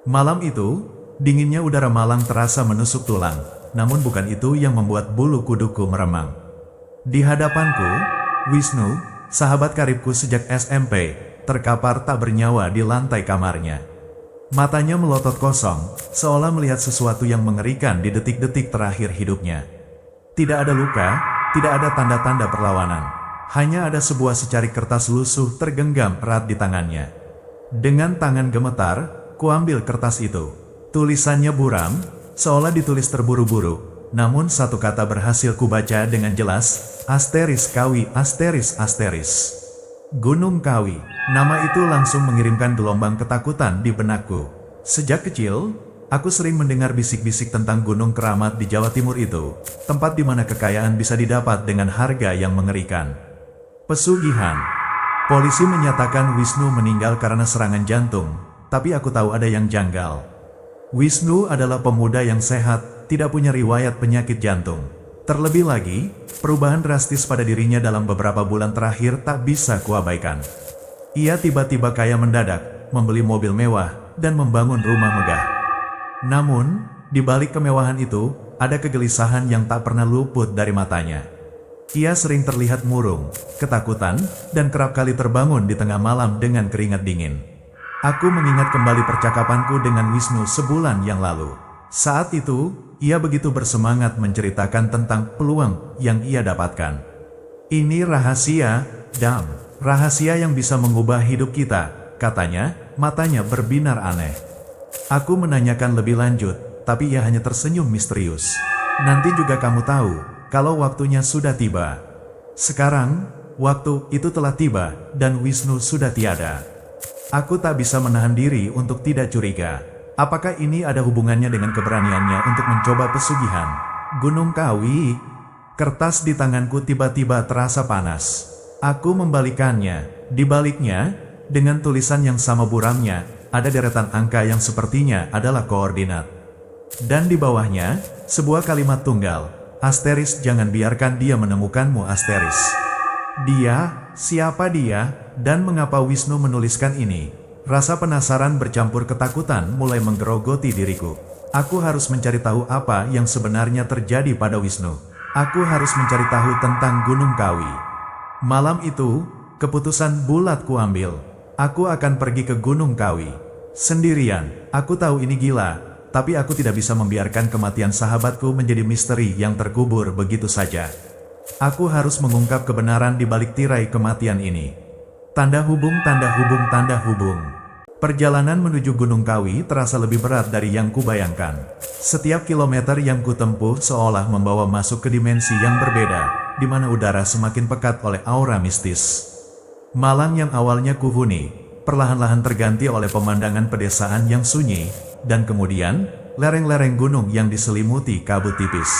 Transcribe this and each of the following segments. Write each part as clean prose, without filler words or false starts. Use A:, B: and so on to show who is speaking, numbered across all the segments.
A: Malam itu, dinginnya udara Malang terasa menusuk tulang, namun bukan itu yang membuat bulu kuduku meremang. Di hadapanku, Wisnu, sahabat karibku sejak SMP, terkapar tak bernyawa di lantai kamarnya. Matanya melotot kosong, seolah melihat sesuatu yang mengerikan di detik-detik terakhir hidupnya. Tidak ada luka, tidak ada tanda-tanda perlawanan. Hanya ada sebuah secari kertas lusuh tergenggam erat di tangannya. Dengan tangan gemetar, kuambil kertas itu. Tulisannya buram, seolah ditulis terburu-buru. Namun satu kata berhasil kubaca dengan jelas, Asteris Kawi, Asteris Asteris. Gunung Kawi, nama itu langsung mengirimkan gelombang ketakutan di benakku. Sejak kecil, aku sering mendengar bisik-bisik tentang gunung keramat di Jawa Timur itu, tempat di mana kekayaan bisa didapat dengan harga yang mengerikan. Pesugihan. Polisi menyatakan Wisnu meninggal karena serangan jantung, tapi aku tahu ada yang janggal. Wisnu adalah pemuda yang sehat, tidak punya riwayat penyakit jantung. Terlebih lagi, perubahan drastis pada dirinya dalam beberapa bulan terakhir tak bisa kuabaikan. Ia tiba-tiba kaya mendadak, membeli mobil mewah, dan membangun rumah megah. Namun, di balik kemewahan itu, ada kegelisahan yang tak pernah luput dari matanya. Ia sering terlihat murung, ketakutan, dan kerap kali terbangun di tengah malam dengan keringat dingin. Aku mengingat kembali percakapanku dengan Wisnu sebulan yang lalu. Saat itu, ia begitu bersemangat menceritakan tentang peluang yang ia dapatkan. Ini rahasia, Dam. Rahasia yang bisa mengubah hidup kita, katanya, matanya berbinar aneh. Aku menanyakan lebih lanjut, tapi ia hanya tersenyum misterius. Nanti juga kamu tahu, kalau waktunya sudah tiba. Sekarang, waktu itu telah tiba, dan Wisnu sudah tiada. Aku tak bisa menahan diri untuk tidak curiga. Apakah ini ada hubungannya dengan keberaniannya untuk mencoba pesugihan? Gunung Kawi. Kertas di tanganku tiba-tiba terasa panas. Aku membalikannya. Di baliknya, dengan tulisan yang sama buramnya, ada deretan angka yang sepertinya adalah koordinat. Dan di bawahnya, sebuah kalimat tunggal. Asteris, jangan biarkan dia menemukanmu, Asteris. Dia, siapa dia, dan mengapa Wisnu menuliskan ini? Rasa penasaran bercampur ketakutan mulai menggerogoti diriku. Aku harus mencari tahu apa yang sebenarnya terjadi pada Wisnu. Aku harus mencari tahu tentang Gunung Kawi. Malam itu, keputusan bulat kuambil. Aku akan pergi ke Gunung Kawi. Sendirian. Aku tahu ini gila, tapi aku tidak bisa membiarkan kematian sahabatku menjadi misteri yang terkubur begitu saja. Aku harus mengungkap kebenaran di balik tirai kematian ini. Tanda hubung, tanda hubung, tanda hubung. Perjalanan menuju Gunung Kawi terasa lebih berat dari yang kubayangkan. Setiap kilometer yang kutempuh seolah membawa masuk ke dimensi yang berbeda, di mana udara semakin pekat oleh aura mistis. Malang yang awalnya kuhuni, perlahan-lahan terganti oleh pemandangan pedesaan yang sunyi, dan kemudian, lereng-lereng gunung yang diselimuti kabut tipis.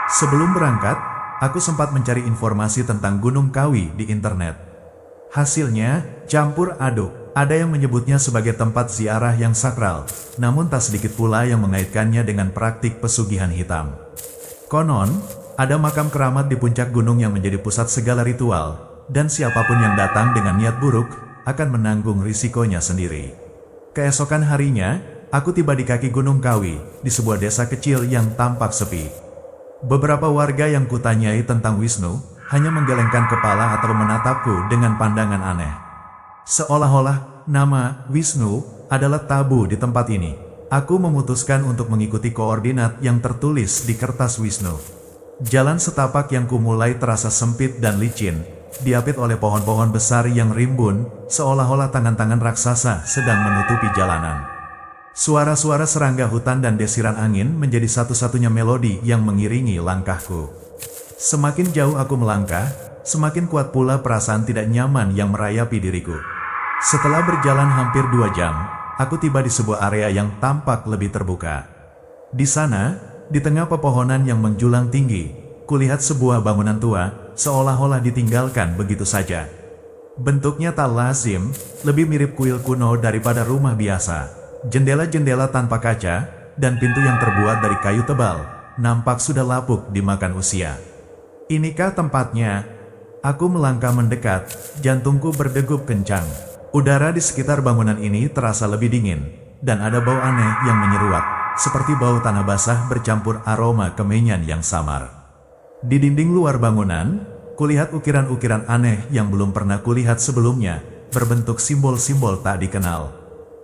A: Sebelum berangkat, aku sempat mencari informasi tentang Gunung Kawi di internet. Hasilnya, campur aduk. Ada yang menyebutnya sebagai tempat ziarah yang sakral, namun tak sedikit pula yang mengaitkannya dengan praktik pesugihan hitam. Konon, ada makam keramat di puncak gunung yang menjadi pusat segala ritual, dan siapapun yang datang dengan niat buruk, akan menanggung risikonya sendiri. Keesokan harinya, aku tiba di kaki Gunung Kawi, di sebuah desa kecil yang tampak sepi. Beberapa warga yang kutanyai tentang Wisnu, hanya menggelengkan kepala atau menatapku dengan pandangan aneh. Seolah-olah nama Wisnu adalah tabu di tempat ini. Aku memutuskan untuk mengikuti koordinat yang tertulis di kertas Wisnu. Jalan setapak yang kumulai terasa sempit dan licin, diapit oleh pohon-pohon besar yang rimbun, seolah-olah tangan-tangan raksasa sedang menutupi jalanan. Suara-suara serangga hutan dan desiran angin menjadi satu-satunya melodi yang mengiringi langkahku. Semakin jauh aku melangkah, semakin kuat pula perasaan tidak nyaman yang merayapi diriku. Setelah berjalan hampir 2 jam, aku tiba di sebuah area yang tampak lebih terbuka. Di sana, di tengah pepohonan yang menjulang tinggi, kulihat sebuah bangunan tua, seolah-olah ditinggalkan begitu saja. Bentuknya tak lazim, lebih mirip kuil kuno daripada rumah biasa. Jendela-jendela tanpa kaca, dan pintu yang terbuat dari kayu tebal, nampak sudah lapuk dimakan usia. Inikah tempatnya? Aku melangkah mendekat, jantungku berdegup kencang. Udara di sekitar bangunan ini terasa lebih dingin. dan ada bau aneh yang menyeruak, seperti bau tanah basah bercampur aroma kemenyan yang samar. Di dinding luar bangunan, kulihat ukiran-ukiran aneh yang belum pernah kulihat sebelumnya, berbentuk simbol-simbol tak dikenal.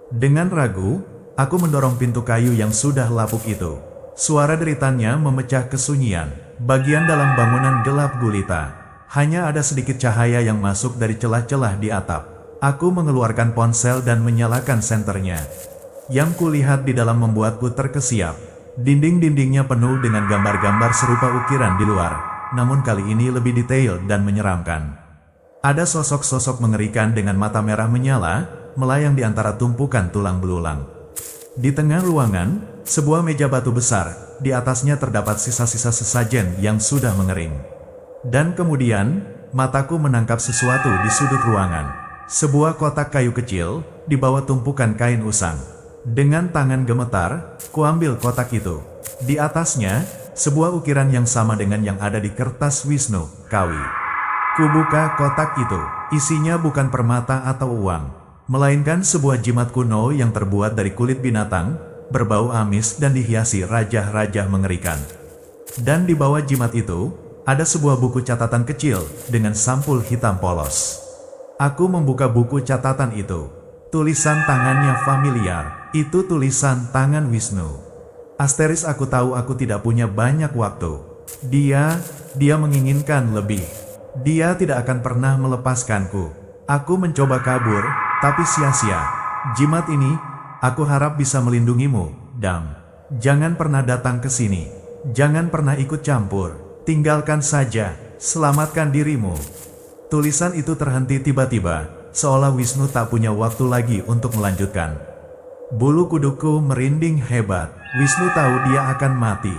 A: Dengan ragu, aku mendorong pintu kayu yang sudah lapuk itu. Suara deritannya memecah kesunyian. Bagian dalam bangunan gelap gulita. Hanya ada sedikit cahaya yang masuk dari celah-celah di atap. Aku mengeluarkan ponsel dan menyalakan senternya. Yang kulihat di dalam membuatku terkesiap. Dinding-dindingnya penuh dengan gambar-gambar serupa ukiran di luar, namun kali ini lebih detail dan menyeramkan. Ada sosok-sosok mengerikan dengan mata merah menyala, melayang di antara tumpukan tulang belulang. Di tengah ruangan, sebuah meja batu besar, di atasnya terdapat sisa-sisa sesajen yang sudah mengering. Dan kemudian, mataku menangkap sesuatu di sudut ruangan. Sebuah kotak kayu kecil, di bawah tumpukan kain usang. Dengan tangan gemetar, kuambil kotak itu. Di atasnya, sebuah ukiran yang sama dengan yang ada di kertas Wisnu, Kawi. Kubuka kotak itu, isinya bukan permata atau uang, melainkan sebuah jimat kuno yang terbuat dari kulit binatang, berbau amis dan dihiasi rajah-rajah mengerikan. Dan di bawah jimat itu, ada sebuah buku catatan kecil dengan sampul hitam polos. Aku membuka buku catatan itu. Tulisan tangannya familiar. Itu tulisan tangan Wisnu. Asteris, aku tahu aku tidak punya banyak waktu. Dia menginginkan lebih. Dia tidak akan pernah melepaskanku. Aku mencoba kabur, tapi sia-sia. Jimat ini, aku harap bisa melindungimu, Dam. Jangan pernah datang ke sini. Jangan pernah ikut campur. Tinggalkan saja, selamatkan dirimu. Tulisan itu terhenti tiba-tiba, seolah Wisnu tak punya waktu lagi untuk melanjutkan. Bulu kuduku merinding hebat. Wisnu tahu dia akan mati.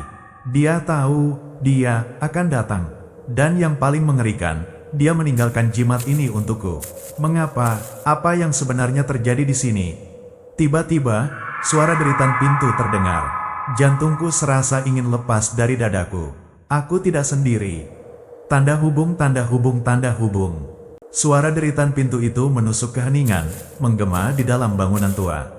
A: Dia tahu dia akan datang. Dan yang paling mengerikan, dia meninggalkan jimat ini untukku. Mengapa? Apa yang sebenarnya terjadi di sini? Tiba-tiba, suara deritan pintu terdengar. Jantungku serasa ingin lepas dari dadaku. Aku tidak sendiri. Tanda hubung, tanda hubung, tanda hubung. Suara deritan pintu itu menusuk keheningan, menggema di dalam bangunan tua.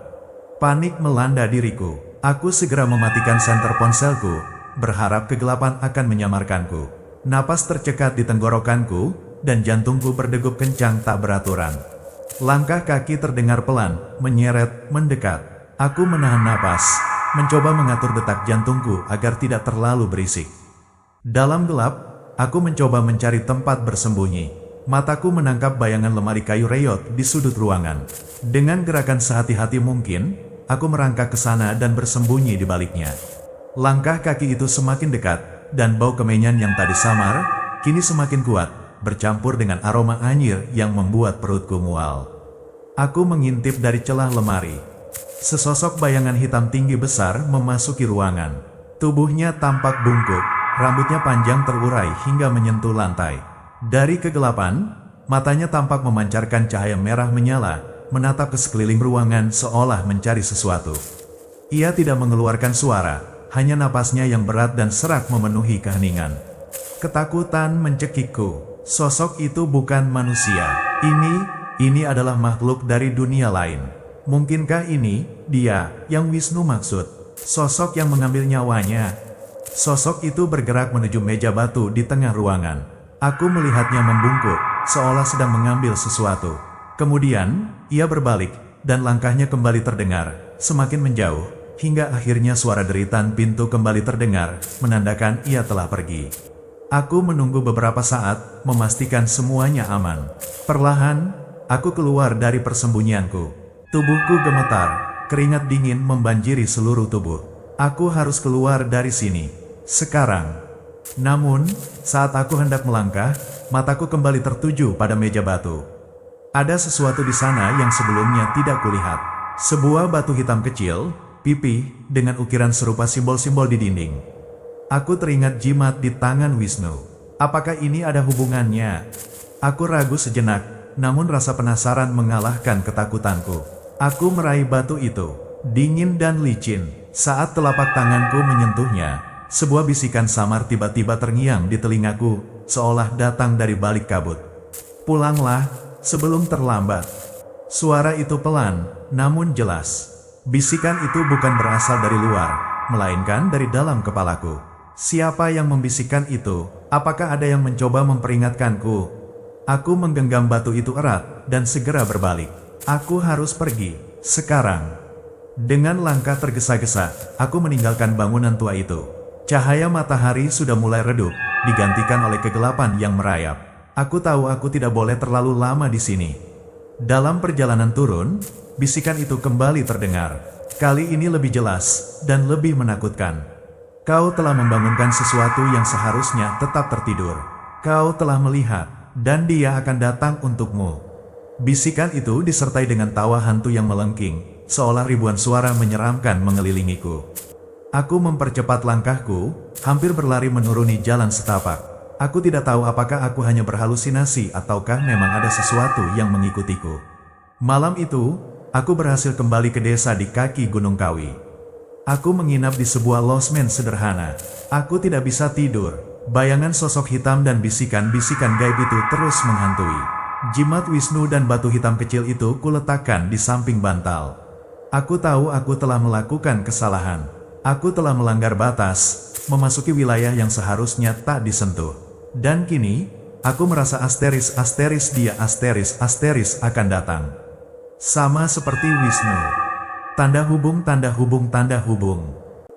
A: Panik melanda diriku. Aku segera mematikan senter ponselku, berharap kegelapan akan menyamarkanku. Napas tercekat di tenggorokanku, dan jantungku berdegup kencang tak beraturan. Langkah kaki terdengar pelan, menyeret, mendekat. Aku menahan napas, mencoba mengatur detak jantungku agar tidak terlalu berisik. Dalam gelap, aku mencoba mencari tempat bersembunyi. Mataku menangkap bayangan lemari kayu reyot di sudut ruangan. Dengan gerakan sehati-hati mungkin, aku merangkak ke sana dan bersembunyi di baliknya. Langkah kaki itu semakin dekat, dan bau kemenyan yang tadi samar, kini semakin kuat, bercampur dengan aroma anyir yang membuat perutku mual. Aku mengintip dari celah lemari. Sesosok bayangan hitam tinggi besar memasuki ruangan. Tubuhnya tampak bungkuk. Rambutnya panjang terurai hingga menyentuh lantai. Dari kegelapan, matanya tampak memancarkan cahaya merah menyala, menatap ke sekeliling ruangan seolah mencari sesuatu. Ia tidak mengeluarkan suara, hanya napasnya yang berat dan serak memenuhi keheningan. Ketakutan mencekikku. Sosok itu bukan manusia. Ini adalah makhluk dari dunia lain. Mungkinkah ini dia yang Wisnu maksud? Sosok yang mengambil nyawanya. Sosok itu bergerak menuju meja batu di tengah ruangan. Aku melihatnya membungkuk, seolah sedang mengambil sesuatu. Kemudian, ia berbalik, dan langkahnya kembali terdengar, semakin menjauh, hingga akhirnya suara deritan pintu kembali terdengar, menandakan ia telah pergi. Aku menunggu beberapa saat, memastikan semuanya aman. Perlahan, aku keluar dari persembunyianku. Tubuhku gemetar, keringat dingin membanjiri seluruh tubuh. Aku harus keluar dari sini. Sekarang. Namun, saat aku hendak melangkah, mataku kembali tertuju pada meja batu. Ada sesuatu di sana yang sebelumnya tidak kulihat. Sebuah batu hitam kecil, pipih, dengan ukiran serupa simbol-simbol di dinding. Aku teringat jimat di tangan Wisnu. Apakah ini ada hubungannya? Aku ragu sejenak, namun rasa penasaran mengalahkan ketakutanku. Aku meraih batu itu, dingin dan licin. Saat telapak tanganku menyentuhnya, sebuah bisikan samar tiba-tiba terngiang di telingaku, seolah datang dari balik kabut. Pulanglah, sebelum terlambat. Suara itu pelan, namun jelas. Bisikan itu bukan berasal dari luar, melainkan dari dalam kepalaku. Siapa yang membisikkan itu? Apakah ada yang mencoba memperingatkanku? Aku menggenggam batu itu erat dan segera berbalik. Aku harus pergi, sekarang. Dengan langkah tergesa-gesa, aku meninggalkan bangunan tua itu. Cahaya matahari sudah mulai redup, digantikan oleh kegelapan yang merayap. Aku tahu aku tidak boleh terlalu lama di sini. Dalam perjalanan turun, bisikan itu kembali terdengar. Kali ini lebih jelas dan lebih menakutkan. Kau telah membangunkan sesuatu yang seharusnya tetap tertidur. Kau telah melihat, dan dia akan datang untukmu. Bisikan itu disertai dengan tawa hantu yang melengking, seolah ribuan suara menyeramkan mengelilingiku. Aku mempercepat langkahku, hampir berlari menuruni jalan setapak. Aku tidak tahu apakah aku hanya berhalusinasi ataukah memang ada sesuatu yang mengikutiku. Malam itu, aku berhasil kembali ke desa di kaki Gunung Kawi. Aku menginap di sebuah losmen sederhana. Aku tidak bisa tidur. Bayangan sosok hitam dan bisikan-bisikan gaib itu terus menghantui. Jimat Wisnu dan batu hitam kecil itu kuletakkan di samping bantal. Aku tahu aku telah melakukan kesalahan. Aku telah melanggar batas, memasuki wilayah yang seharusnya tak disentuh. Dan kini, aku merasa dia asteris akan datang. Sama seperti Wisnu. Tanda hubung.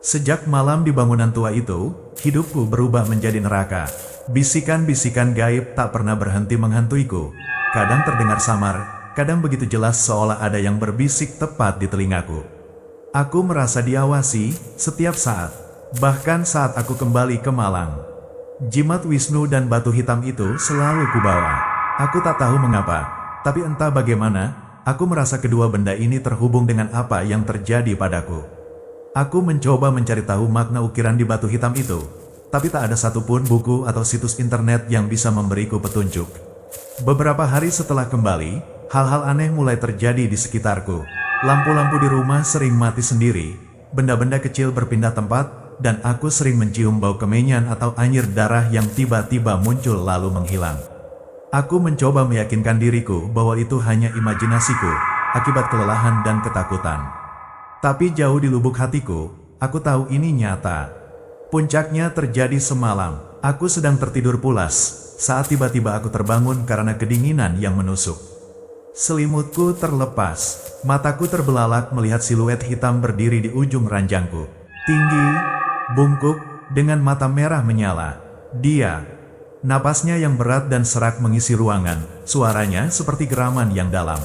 A: Sejak malam di bangunan tua itu, hidupku berubah menjadi neraka. Bisikan-bisikan gaib tak pernah berhenti menghantuiku. Kadang terdengar samar, kadang begitu jelas seolah ada yang berbisik tepat di telingaku. Aku merasa diawasi setiap saat, bahkan saat aku kembali ke Malang. Jimat Wisnu dan batu hitam itu selalu kubawa. Aku tak tahu mengapa, tapi entah bagaimana, aku merasa kedua benda ini terhubung dengan apa yang terjadi padaku. Aku mencoba mencari tahu makna ukiran di batu hitam itu, tapi tak ada satupun buku atau situs internet yang bisa memberiku petunjuk. Beberapa hari setelah kembali, hal-hal aneh mulai terjadi di sekitarku. Lampu-lampu di rumah sering mati sendiri, benda-benda kecil berpindah tempat, dan aku sering mencium bau kemenyan atau anyir darah yang tiba-tiba muncul lalu menghilang. Aku mencoba meyakinkan diriku bahwa itu hanya imajinasiku, akibat kelelahan dan ketakutan. Tapi jauh di lubuk hatiku, aku tahu ini nyata. Puncaknya terjadi semalam. Aku sedang tertidur pulas, saat tiba-tiba aku terbangun karena kedinginan yang menusuk. Selimutku terlepas, mataku terbelalak melihat siluet hitam berdiri di ujung ranjangku. Tinggi, bungkuk, dengan mata merah menyala. Dia, napasnya yang berat dan serak mengisi ruangan, suaranya seperti geraman yang dalam.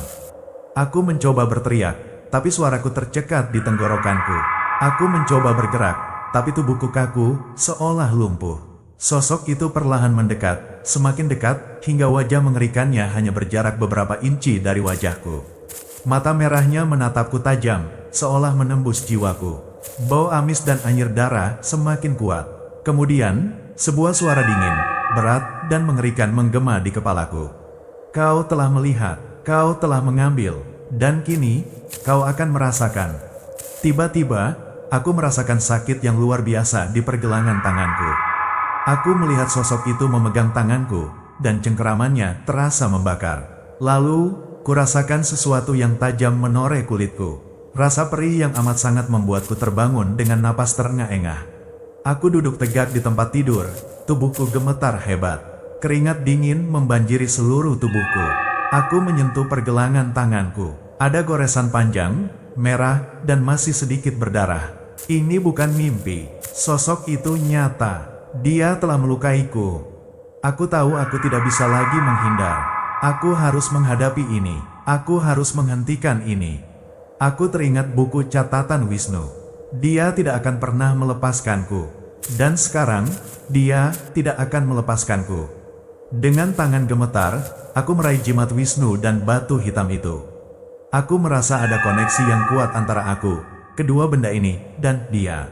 A: Aku mencoba berteriak, tapi suaraku tercekat di tenggorokanku. Aku mencoba bergerak, tapi tubuhku kaku, seolah lumpuh. Sosok itu perlahan mendekat, semakin dekat, hingga wajah mengerikannya hanya berjarak beberapa inci dari wajahku. Mata merahnya menatapku tajam, seolah menembus jiwaku. Bau amis dan anyir darah semakin kuat. Kemudian, sebuah suara dingin, berat dan mengerikan menggema di kepalaku. Kau telah melihat, kau telah mengambil, dan kini, kau akan merasakan. Tiba-tiba, aku merasakan sakit yang luar biasa di pergelangan tanganku. Aku melihat sosok itu memegang tanganku, dan cengkeramannya terasa membakar. Lalu, kurasakan sesuatu yang tajam menoreh kulitku. Rasa perih yang amat sangat membuatku terbangun dengan napas terengah-engah. Aku duduk tegak di tempat tidur, tubuhku gemetar hebat. Keringat dingin membanjiri seluruh tubuhku. Aku menyentuh pergelangan tanganku. Ada goresan panjang, merah, dan masih sedikit berdarah. Ini bukan mimpi. Sosok itu nyata. Dia telah melukaiku. Aku tahu aku tidak bisa lagi menghindar. Aku harus menghadapi ini. Aku harus menghentikan ini. Aku teringat buku catatan Wisnu. Dia tidak akan pernah melepaskanku. Dan sekarang, dia tidak akan melepaskanku. Dengan tangan gemetar, aku meraih jimat Wisnu dan batu hitam itu. Aku merasa ada koneksi yang kuat antara aku, kedua benda ini, dan dia.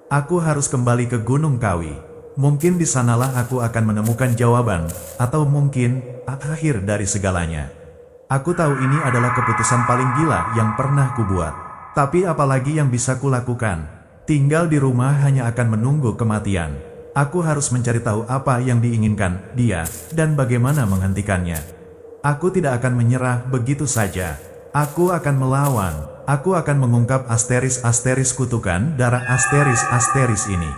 A: Aku harus kembali ke Gunung Kawi. Mungkin di sanalah aku akan menemukan jawaban, atau mungkin akhir dari segalanya. Aku tahu ini adalah keputusan paling gila yang pernah kubuat. Tapi apalagi yang bisa kulakukan? Tinggal di rumah hanya akan menunggu kematian. Aku harus mencari tahu apa yang diinginkan dia, dan bagaimana menghentikannya. Aku tidak akan menyerah begitu saja. Aku akan melawan. aku akan mengungkap asteris-asteris kutukan darah asteris-asteris ini.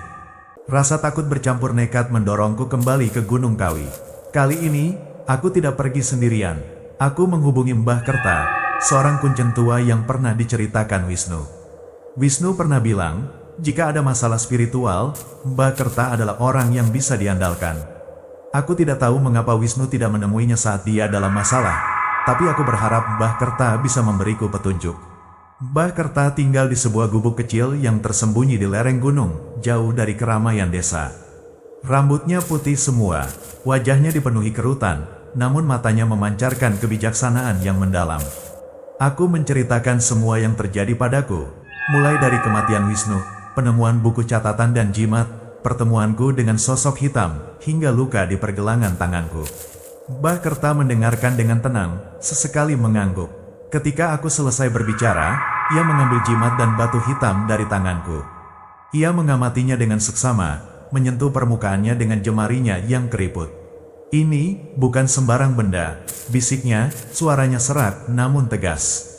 A: Rasa takut bercampur nekat mendorongku kembali ke Gunung Kawi. Kali ini, aku tidak pergi sendirian. Aku menghubungi Mbah Kerta, seorang kuncen tua yang pernah diceritakan Wisnu. Wisnu pernah bilang, jika ada masalah spiritual, Mbah Kerta adalah orang yang bisa diandalkan. Aku tidak tahu mengapa Wisnu tidak menemuinya saat dia dalam masalah, tapi aku berharap Mbah Kerta bisa memberiku petunjuk. Mbah Kerta tinggal di sebuah gubuk kecil yang tersembunyi di lereng gunung, jauh dari keramaian desa. Rambutnya putih semua, wajahnya dipenuhi kerutan, namun matanya memancarkan kebijaksanaan yang mendalam. Aku menceritakan semua yang terjadi padaku, mulai dari kematian Wisnu, penemuan buku catatan dan jimat, pertemuanku dengan sosok hitam, hingga luka di pergelangan tanganku. Mbah Kerta mendengarkan dengan tenang, sesekali mengangguk. Ketika aku selesai berbicara, ia mengambil jimat dan batu hitam dari tanganku. Ia mengamatinya dengan seksama, menyentuh permukaannya dengan jemarinya yang keriput. "Ini bukan sembarang benda," bisiknya, suaranya serak namun tegas.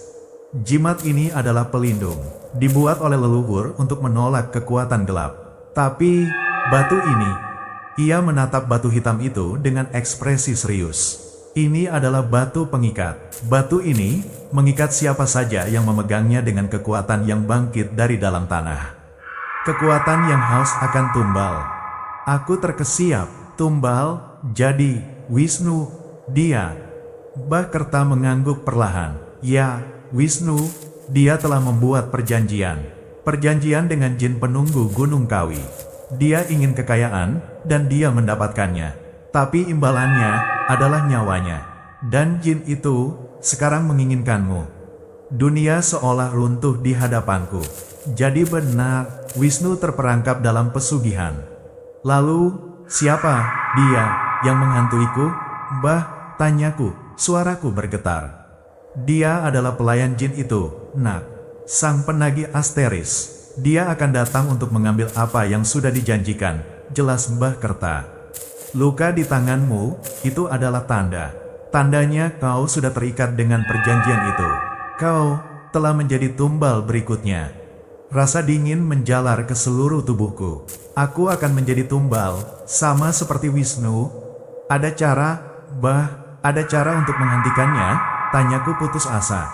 A: "Jimat ini adalah pelindung, dibuat oleh leluhur untuk menolak kekuatan gelap. Tapi, batu ini..." Ia menatap batu hitam itu dengan ekspresi serius. "Ini adalah batu pengikat. Batu ini mengikat siapa saja yang memegangnya dengan kekuatan yang bangkit dari dalam tanah. Kekuatan yang haus akan tumbal." Aku terkesiap. "Tumbal? Jadi, Wisnu, dia..." Mbah Kerta mengangguk perlahan. "Ya, Wisnu, dia telah membuat perjanjian. Perjanjian dengan jin penunggu Gunung Kawi. Dia ingin kekayaan, dan dia mendapatkannya. Tapi imbalannya adalah nyawanya. Dan jin itu sekarang menginginkanmu." Dunia seolah runtuh di hadapanku. Jadi benar, Wisnu terperangkap dalam pesugihan. "Lalu, siapa dia yang menghantuiku, Mbah?" tanyaku, suaraku bergetar. "Dia adalah pelayan jin itu, Nak. Sang penagih asteris. Dia akan datang untuk mengambil apa yang sudah dijanjikan," jelas Mbah Kerta. "Luka di tanganmu, itu adalah tanda. Tandanya kau sudah terikat dengan perjanjian itu. Kau telah menjadi tumbal berikutnya." Rasa dingin menjalar ke seluruh tubuhku. Aku akan menjadi tumbal, sama seperti Wisnu. "Ada cara, Mbah? Ada cara untuk menghentikannya?" tanyaku putus asa.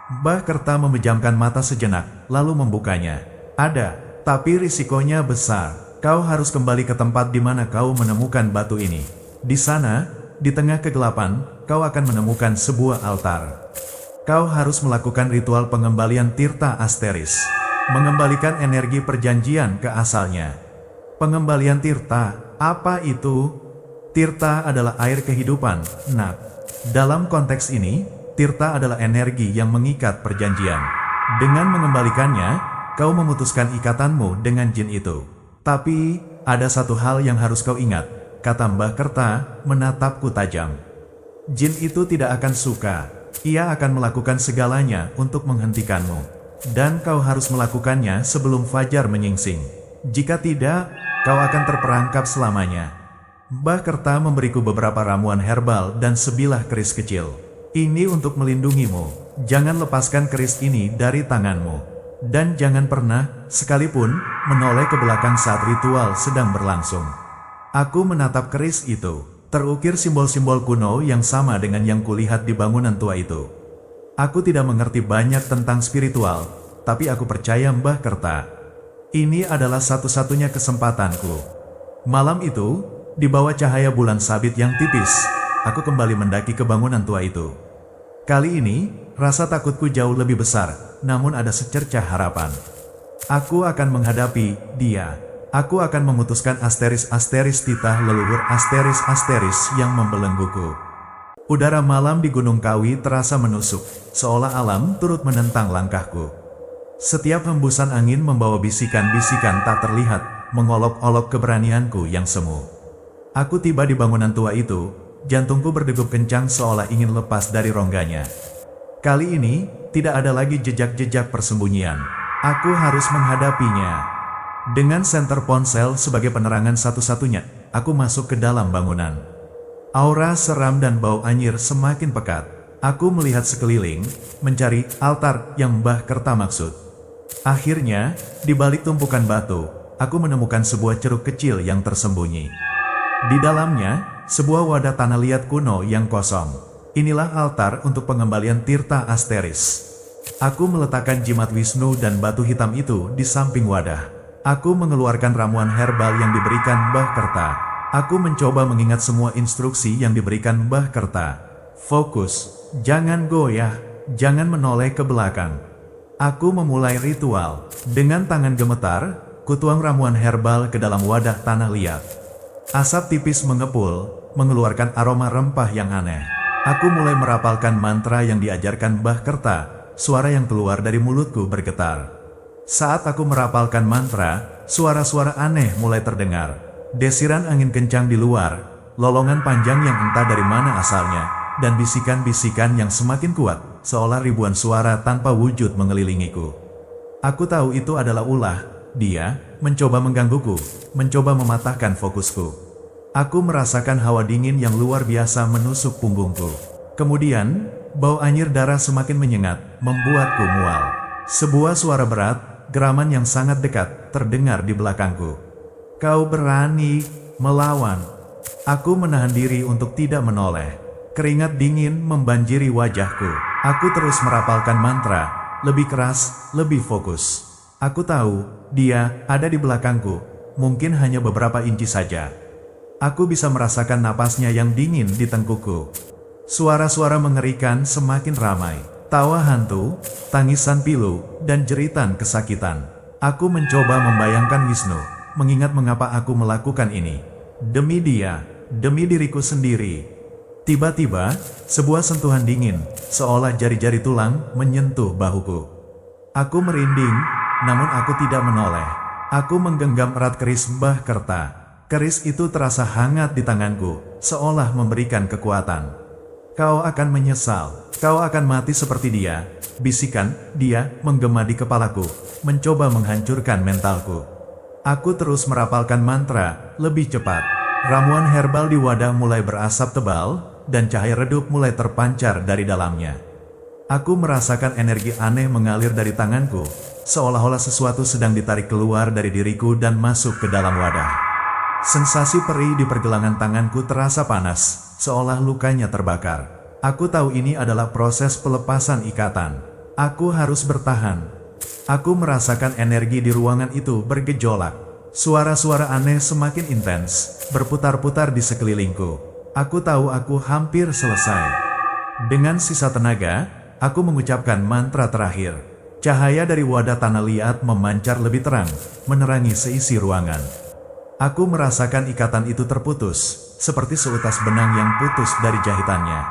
A: Mbah Kerta memejamkan mata sejenak, lalu membukanya. "Ada, tapi risikonya besar. Kau harus kembali ke tempat di mana kau menemukan batu ini. Di sana, di tengah kegelapan, kau akan menemukan sebuah altar. Kau harus melakukan ritual pengembalian Tirta Asteris. Mengembalikan energi perjanjian ke asalnya." "Pengembalian Tirta, apa itu?" "Tirta adalah air kehidupan, Nak. Dalam konteks ini, Tirta adalah energi yang mengikat perjanjian. Dengan mengembalikannya, kau memutuskan ikatanmu dengan jin itu. Tapi, ada satu hal yang harus kau ingat," kata Mbah Kerta, menatapku tajam. "Jin itu tidak akan suka. Ia akan melakukan segalanya untuk menghentikanmu. Dan kau harus melakukannya sebelum fajar menyingsing. Jika tidak, kau akan terperangkap selamanya." Mbah Kerta memberiku beberapa ramuan herbal dan sebilah keris kecil. "Ini untuk melindungimu. Jangan lepaskan keris ini dari tanganmu. Dan jangan pernah, sekalipun, menoleh ke belakang saat ritual sedang berlangsung." Aku menatap keris itu. Terukir simbol-simbol kuno yang sama dengan yang kulihat di bangunan tua itu. Aku tidak mengerti banyak tentang spiritual, tapi aku percaya Mbah Kerta. Ini adalah satu-satunya kesempatanku. Malam itu, di bawah cahaya bulan sabit yang tipis, aku kembali mendaki ke bangunan tua itu. Kali ini, rasa takutku jauh lebih besar, namun ada secercah harapan. Aku akan menghadapi dia. Aku akan memutuskan asteris-asteris titah leluhur asteris-asteris yang membelengguku. Udara malam di Gunung Kawi terasa menusuk, seolah alam turut menentang langkahku. Setiap hembusan angin membawa bisikan-bisikan tak terlihat, mengolok-olok keberanianku yang semu. Aku tiba di bangunan tua itu, jantungku berdegup kencang seolah ingin lepas dari rongganya. Kali ini, tidak ada lagi jejak-jejak persembunyian. Aku harus menghadapinya. Dengan senter ponsel sebagai penerangan satu-satunya, aku masuk ke dalam bangunan. Aura seram dan bau anyir semakin pekat. Aku melihat sekeliling, mencari altar yang Mbah Kerta maksud. Akhirnya, di balik tumpukan batu, aku menemukan sebuah ceruk kecil yang tersembunyi. Di dalamnya, sebuah wadah tanah liat kuno yang kosong. Inilah altar untuk pengembalian Tirta Asteris. Aku meletakkan jimat Wisnu dan batu hitam itu di samping wadah. Aku mengeluarkan ramuan herbal yang diberikan Mbah Kerta. Aku mencoba mengingat semua instruksi yang diberikan Mbah Kerta. Fokus, jangan goyah, jangan menoleh ke belakang. Aku memulai ritual. Dengan tangan gemetar, kutuang ramuan herbal ke dalam wadah tanah liat. Asap tipis mengepul, mengeluarkan aroma rempah yang aneh. Aku mulai merapalkan mantra yang diajarkan Mbah Kerta. Suara yang keluar dari mulutku bergetar. Saat aku merapalkan mantra, suara-suara aneh mulai terdengar. Desiran angin kencang di luar, lolongan panjang yang entah dari mana asalnya, dan bisikan-bisikan yang semakin kuat, seolah ribuan suara tanpa wujud mengelilingiku. Aku tahu itu adalah ulah. Dia mencoba menggangguku, mencoba mematahkan fokusku. Aku merasakan hawa dingin yang luar biasa menusuk punggungku. Kemudian, bau anyir darah semakin menyengat, membuatku mual. Sebuah suara berat, geraman yang sangat dekat, terdengar di belakangku. Kau berani melawan. Aku menahan diri untuk tidak menoleh. Keringat dingin membanjiri wajahku. Aku terus merapalkan mantra, lebih keras, lebih fokus. Aku tahu, dia ada di belakangku, mungkin hanya beberapa inci saja. Aku bisa merasakan napasnya yang dingin di tengkukku. Suara-suara mengerikan semakin ramai. Tawa hantu, tangisan pilu, dan jeritan kesakitan. Aku mencoba membayangkan Wisnu, mengingat mengapa aku melakukan ini. Demi dia, demi diriku sendiri. Tiba-tiba, sebuah sentuhan dingin, seolah jari-jari tulang, menyentuh bahuku. Aku merinding, namun aku tidak menoleh. Aku menggenggam erat keris Mbah Kerta. Keris itu terasa hangat di tanganku, seolah memberikan kekuatan. Kau akan menyesal, kau akan mati seperti dia. Bisikan dia menggema di kepalaku, mencoba menghancurkan mentalku. Aku terus merapalkan mantra, lebih cepat. Ramuan herbal di wadah mulai berasap tebal, dan cahaya redup mulai terpancar dari dalamnya. Aku merasakan energi aneh mengalir dari tanganku, seolah-olah sesuatu sedang ditarik keluar dari diriku dan masuk ke dalam wadah. Sensasi perih di pergelangan tanganku terasa panas, seolah lukanya terbakar. Aku tahu ini adalah proses pelepasan ikatan. Aku harus bertahan. Aku merasakan energi di ruangan itu bergejolak. Suara-suara aneh semakin intens, berputar-putar di sekelilingku. Aku tahu aku hampir selesai. Dengan sisa tenaga, aku mengucapkan mantra terakhir. Cahaya dari wadah tanah liat memancar lebih terang, menerangi seisi ruangan. Aku merasakan ikatan itu terputus, seperti seutas benang yang putus dari jahitannya.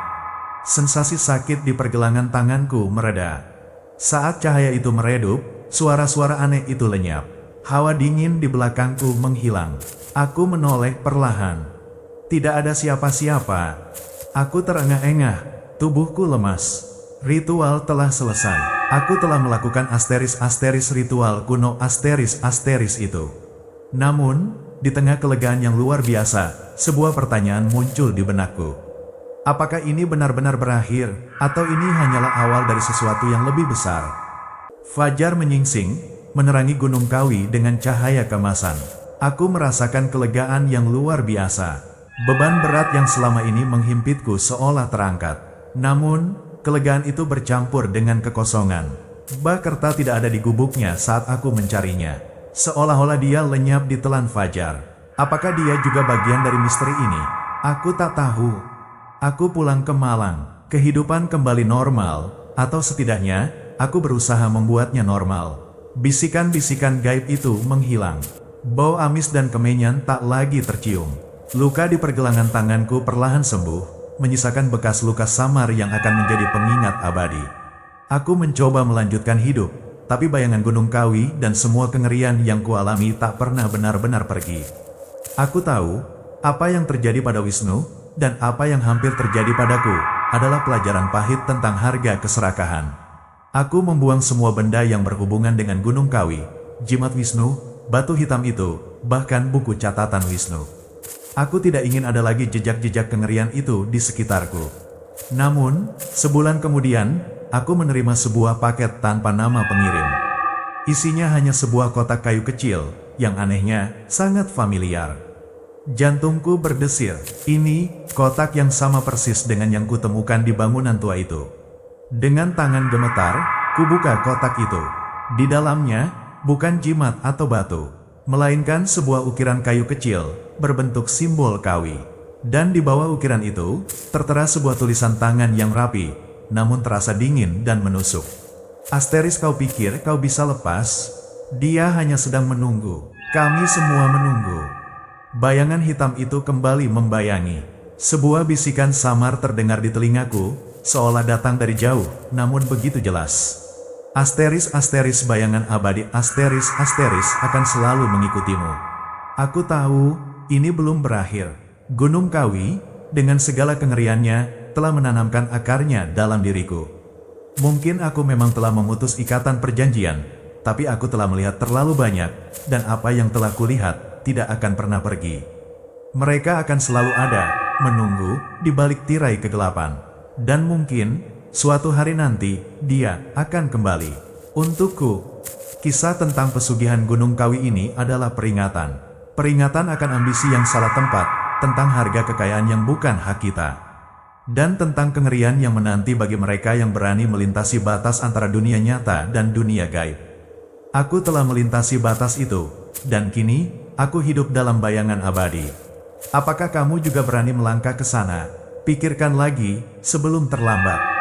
A: Sensasi sakit di pergelangan tanganku mereda. Saat cahaya itu meredup, suara-suara aneh itu lenyap. Hawa dingin di belakangku menghilang. Aku menoleh perlahan. Tidak ada siapa-siapa. Aku terengah-engah, tubuhku lemas. Ritual telah selesai. Aku telah melakukan asteris-asteris ritual kuno asteris-asteris itu. Namun, di tengah kelegaan yang luar biasa, sebuah pertanyaan muncul di benakku. Apakah ini benar-benar berakhir, atau ini hanyalah awal dari sesuatu yang lebih besar? Fajar menyingsing, menerangi Gunung Kawi dengan cahaya kemasan. Aku merasakan kelegaan yang luar biasa. Beban berat yang selama ini menghimpitku seolah terangkat. Namun, kelegaan itu bercampur dengan kekosongan. Mbah Kerta tidak ada di gubuknya saat aku mencarinya. Seolah-olah dia lenyap di telan fajar. Apakah dia juga bagian dari misteri ini? Aku tak tahu. Aku pulang ke Malang. Kehidupan kembali normal, atau setidaknya, aku berusaha membuatnya normal. Bisikan-bisikan gaib itu menghilang. Bau amis dan kemenyan tak lagi tercium. Luka di pergelangan tanganku perlahan sembuh, menyisakan bekas luka samar yang akan menjadi pengingat abadi. Aku mencoba melanjutkan hidup, tapi bayangan Gunung Kawi dan semua kengerian yang kualami tak pernah benar-benar pergi. Aku tahu, apa yang terjadi pada Wisnu, dan apa yang hampir terjadi padaku, adalah pelajaran pahit tentang harga keserakahan. Aku membuang semua benda yang berhubungan dengan Gunung Kawi, jimat Wisnu, batu hitam itu, bahkan buku catatan Wisnu. Aku tidak ingin ada lagi jejak-jejak kengerian itu di sekitarku. Namun, sebulan kemudian, aku menerima sebuah paket tanpa nama pengirim. Isinya hanya sebuah kotak kayu kecil, yang anehnya sangat familiar. Jantungku berdesir. Ini kotak yang sama persis dengan yang kutemukan di bangunan tua itu. Dengan tangan gemetar, kubuka kotak itu. Di dalamnya, bukan jimat atau batu, melainkan sebuah ukiran kayu kecil, berbentuk simbol kawi. Dan di bawah ukiran itu, tertera sebuah tulisan tangan yang rapi, namun terasa dingin dan menusuk. Asteris, kau pikir kau bisa lepas? Dia hanya sedang menunggu. Kami semua menunggu. Bayangan hitam itu kembali membayangi. Sebuah bisikan samar terdengar di telingaku, seolah datang dari jauh, namun begitu jelas. Asteris, bayangan abadi Asteris akan selalu mengikutimu. Aku tahu, ini belum berakhir. Gunung Kawi, dengan segala kengeriannya, telah menanamkan akarnya dalam diriku. Mungkin aku memang telah memutus ikatan perjanjian, tapi aku telah melihat terlalu banyak, dan apa yang telah kulihat tidak akan pernah pergi. Mereka akan selalu ada, menunggu, di balik tirai kegelapan. Dan mungkin, suatu hari nanti, dia akan kembali. Untukku, kisah tentang pesugihan Gunung Kawi ini adalah peringatan. Peringatan akan ambisi yang salah tempat, tentang harga kekayaan yang bukan hak kita. Dan tentang kengerian yang menanti bagi mereka yang berani melintasi batas antara dunia nyata dan dunia gaib. Aku telah melintasi batas itu, dan kini, aku hidup dalam bayangan abadi. Apakah kamu juga berani melangkah ke sana? Pikirkan lagi, sebelum terlambat.